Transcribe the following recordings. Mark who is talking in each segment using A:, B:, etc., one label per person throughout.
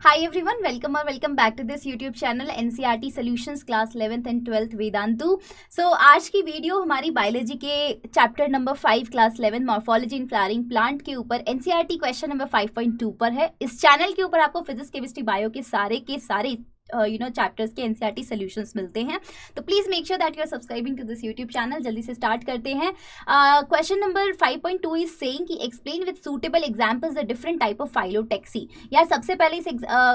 A: Hi everyone, welcome back to this YouTube channel NCERT Solutions Class 11th and 12th Vedantu. आज की video हमारी biology के chapter number 5 class 11 morphology in flowering plant के ऊपर NCERT question number 5.2 पर है। इस चैनल के ऊपर आपको फिजिक्स केमिस्ट्री बायो के सारे चैप्टर्स के NCERT सॉल्यूशंस मिलते हैं। तो please make sure that you are subscribing to this YouTube channel. जल्दी से स्टार्ट करते हैं। क्वेश्चन नंबर 5.2 इज सेइंग कि explain with suitable examples the different type of phyllotaxy. यार सबसे पहले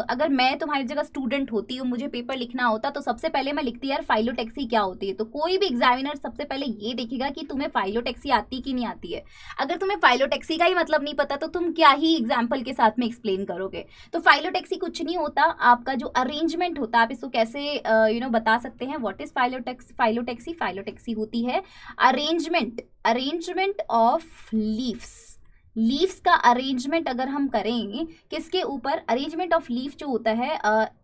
A: अगर मैं तुम्हारी जगह स्टूडेंट होती हूँ, मुझे पेपर लिखना होता तो सबसे पहले मैं लिखती यार फाइलोटैक्सी क्या होती है। तो कोई भी एग्जामिनर सबसे पहले ये देखेगा कि तुम्हें फाइलोटैक्सी आती कि नहीं आती है। अगर तुम्हें फाइलोटैक्सी का ही मतलब नहीं पता तो तुम क्या ही एग्जाम्पल के साथ में एक्सप्लेन करोगे। तो फाइलोटैक्सी कुछ नहीं होता, आपका जो अरेंजमेंट होता है। आप इसको कैसे बता सकते हैं, व्हाट इज फाइलोटैक्सी। फाइलोटैक्सी होती है अरेंजमेंट ऑफ लीव्स का अरेंजमेंट अगर हम करेंगे किसके ऊपर, अरेंजमेंट ऑफ लीफ जो होता है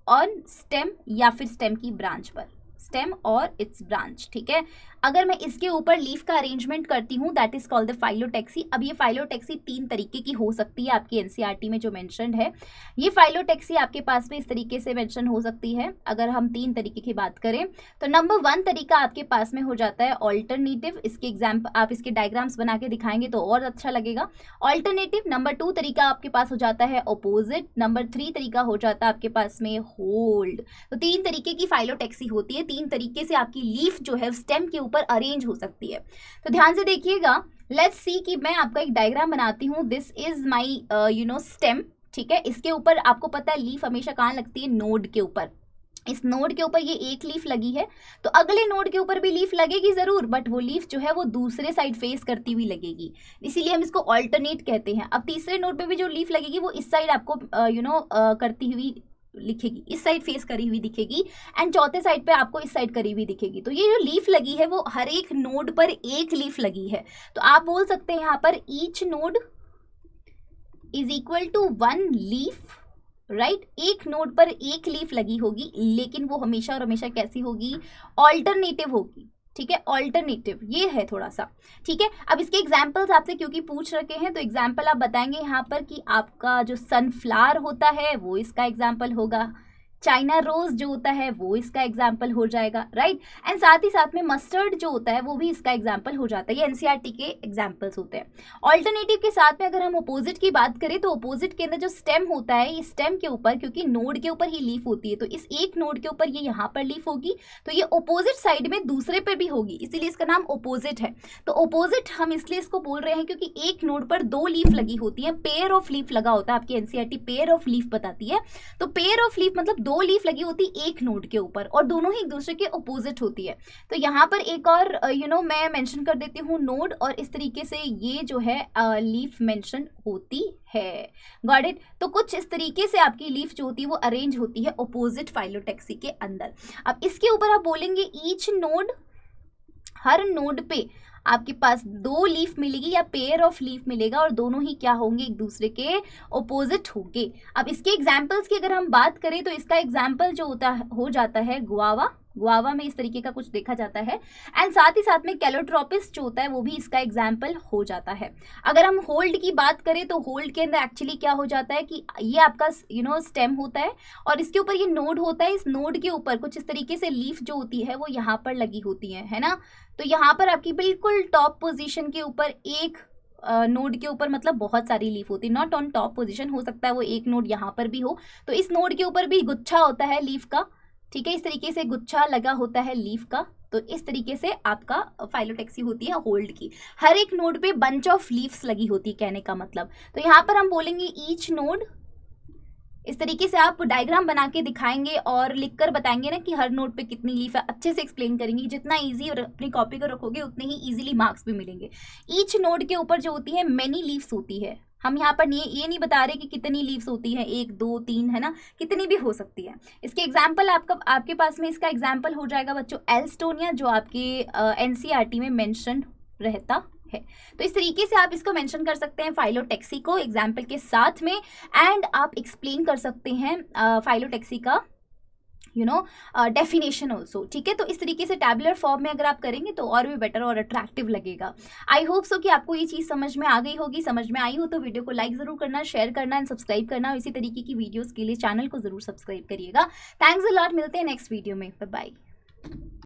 A: ऑन स्टेम या फिर स्टेम की ब्रांच पर, स्टेम और इट्स ब्रांच। ठीक है, अगर मैं इसके ऊपर लीफ का अरेंजमेंट करती हूँ that is called the phyllotaxy. अब ये फाइलोटैक्सी 3 तरीके की हो सकती है आपकी एनसीईआरटी में जो मेंशन्ड है। ये फाइलोटैक्सी आपके पास में इस तरीके से मेंशन हो सकती है। अगर हम 3 तरीके की बात करें तो नंबर 1 तरीका आपके पास में हो जाता है ऑल्टरनेटिव। इसके एग्जाम्पल आप इसके डायग्राम्स बना के दिखाएंगे तो और अच्छा लगेगा। ऑल्टरनेटिव। नंबर 2 तरीका आपके पास हो जाता है ऑपोजिट। नंबर 3 तरीका हो जाता है आपके पास में होल्ड। तो 3 तरीके की फाइलोटैक्सी होती है। 3 तरीके से आपकी लीफ जो है स्टेम के ऊपर अरेंज हो सकती है। तो ध्यान से देखिएगा, लेट्स सी कि मैं आपका एक डायग्राम बनाती हूँ। This is my stem. ठीक है, इसके ऊपर आपको पता है लीफ हमेशा कहाँ लगती है, नोड के ऊपर। इस नोड के ऊपर ये एक लीफ लगी है तो अगले नोड के ऊपर भी लीफ लगेगी जरूर, बट वो लीफ जो है वो दूसरे साइड फेस करती हुई लगेगी, इसीलिए हम इसको ऑल्टरनेट कहते हैं। अब तीसरे नोड पे भी जो लीफ लगेगी वो इस साइड आपको करती हुई लिखेगी, इस साइड फेस करी हुई दिखेगी, एंड चौथे साइड पे आपको इस साइड करी हुई दिखेगी। तो ये जो लीफ लगी है वो हर एक नोड पर एक लीफ लगी है। तो आप बोल सकते हैं यहाँ पर each node is equal to 1 leaf, right. एक नोड पर एक लीफ लगी होगी, लेकिन वो हमेशा और हमेशा कैसी होगी, ऑल्टरनेटिव होगी। ठीक है, ऑल्टरनेटिव ये है थोड़ा सा। ठीक है, अब इसके एग्जाम्पल्स आपसे क्योंकि पूछ रखे हैं तो एग्जाम्पल आप बताएंगे यहाँ पर कि आपका जो सनफ्लावर होता है वो इसका एग्जाम्पल होगा, चाइना रोज जो होता है वो इसका एग्जाम्पल हो जाएगा, राइट। एंड साथ ही साथ में मस्टर्ड जो होता है वो भी इसका एग्जाम्पल हो जाता है। ये एनसीईआरटी के एग्जाम्पल्स होते हैं। ऑल्टरनेटिव के साथ में अगर हम अपोजिट की बात करें तो अपोजिट के अंदर जो स्टेम होता है, ये स्टेम के ऊपर क्योंकि नोड के ऊपर ही लीफ होती है तो इस एक नोड के ऊपर ये यहाँ पर लीफ होगी तो ये अपोजिट साइड में दूसरे पर भी होगी, इसीलिए इसका नाम अपोजिट है। तो अपोजिट हम इसलिए इसको बोल रहे हैं क्योंकि एक नोड पर 2 लीफ लगी होती है, पेयर ऑफ लीफ लगा होता है। आपकी एनसीईआरटी पेयर ऑफ लीफ बताती है। तो पेयर ऑफ लीफ मतलब 2 लीफ लगी होती एक नोड के ऊपर और दोनों ही एक दूसरे के ऑपोजिट होती है। तो यहाँ पर एक और मैं मेंशन कर देती हूँ नोड, और इस तरीके से ये जो है लीफ मेंशन होती है। Got it. तो कुछ इस तरीके से आपकी लीफ जो होती है वो अरेंज होती है ऑपोजिट फाइलोटैक्सी के अंदर। अब इसके ऊपर आप बोलेंगे ईच नोड, हर नोड पे आपके पास 2 लीफ मिलेगी या पेयर ऑफ लीफ मिलेगा और दोनों ही क्या होंगे, एक दूसरे के ऑपोजिट होंगे। अब इसके एग्जाम्पल्स की अगर हम बात करें तो इसका एग्जाम्पल जो हो जाता है गुआवा में इस तरीके का कुछ देखा जाता है। एंड साथ ही साथ में कैलोट्रोपिस जो होता है वो भी इसका एग्जाम्पल हो जाता है। अगर हम होल्ड की बात करें तो होल्ड के अंदर एक्चुअली क्या हो जाता है कि ये आपका स्टेम होता है और इसके ऊपर ये नोड होता है। इस नोड के ऊपर कुछ इस तरीके से लीफ जो होती है वो यहाँ पर लगी होती है ना। तो यहाँ पर आपकी बिल्कुल टॉप पोजीशन के ऊपर एक नोड के ऊपर मतलब बहुत सारी लीफ होती है, नॉट ऑन टॉप पोजीशन, हो सकता है वो एक नोड यहाँ पर भी हो। तो इस नोड के ऊपर भी गुच्छा होता है लीफ का। ठीक है, इस तरीके से गुच्छा लगा होता है लीफ का। तो इस तरीके से आपका फाइलोटैक्सी होती है होल्ड की। हर एक नोड पे बंच ऑफ लीव्स लगी होती है कहने का मतलब। तो यहाँ पर हम बोलेंगे ईच नोड, इस तरीके से आप डायग्राम बना के दिखाएंगे और लिखकर बताएंगे ना कि हर नोड पे कितनी लीफ है, अच्छे से एक्सप्लेन करेंगे। जितना इजी अपनी कॉपी को रखोगे उतने ही इजीली मार्क्स भी मिलेंगे। ईच नोड के ऊपर जो होती है मेनी लीव्स होती है। हम यहाँ पर ये नहीं बता रहे कि कितनी लीव्स होती है, 1 2 3 है ना, कितनी भी हो सकती है। इसके एग्जाम्पल आपके पास में इसका एग्जाम्पल हो जाएगा बच्चों एल्स्टोनिया, जो आपके एनसीईआरटी में मेंशन रहता है। तो इस तरीके से आप इसको मेंशन कर सकते हैं फाइलोटैक्सी को एग्जाम्पल के साथ में, एंड आप एक्सप्लेन कर सकते हैं फाइलोटैक्सी का डेफिनेशन ऑल्सो, ठीक है। तो इस तरीके से टैबुलर फॉर्म में अगर आप करेंगे तो और भी बेटर और अट्रैक्टिव लगेगा। आई होप सो कि आपको ये चीज़ समझ में आ गई होगी। समझ में आई हो तो वीडियो को लाइक ज़रूर करना, शेयर करना एंड सब्सक्राइब करना। इसी तरीके की वीडियोज़ के लिए चैनल को ज़रूर सब्सक्राइब करिएगा। थैंक्स अ लॉट, मिलते हैं नेक्स्ट वीडियो में, बाय बाय।